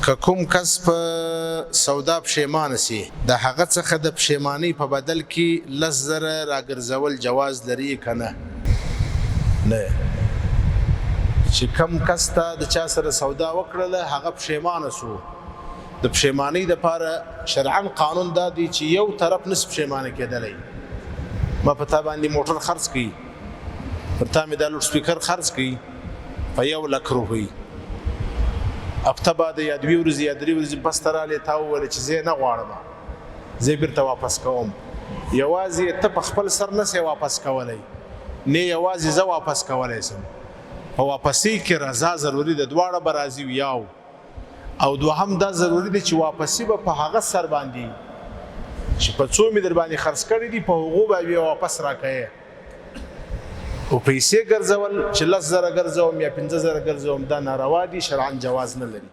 که کوم کس په سودا پښیمانه سي د هغه څخه د پښیمانۍ په بدل کې 10,000 راګرځول جواز لري که نه؟ نه. چې کم کس ته د چا سره سودا وکړله هغه پښیمانه سو، د پښیمانۍ دپاره شرعاً قانون دا دی چې یو طرف نس پښیمانه کېدلی. ما په تا باندې موټر خرڅ کړي، پر تا مې دا لوډ سپیکر خرڅ کړي په 1,00,000 روپۍ، هفته بعد یا 2 ورځې یا 3 ورځې پس ته راغلې تا وویل چې زه نه غواړم، زه یې بیرته واپس کوم. یوازې ته په خپل سر نسې واپس کولی، نه یوازې زه واپس کولی سم. په واپسۍ کې رضا ضروري ده، دواړه به راضي وي. او دوهم دا ضروري دی چې واپسي به په هغه سر باندې چې په څو مې در باندې خرڅ کړي دي په هغو به بیا واپس راکوې. او پیسې ګرځول چې 10,000 ګرځوم یا 15,000 ګرځوم دا ناروا دي، شرعاً جواز نه لري.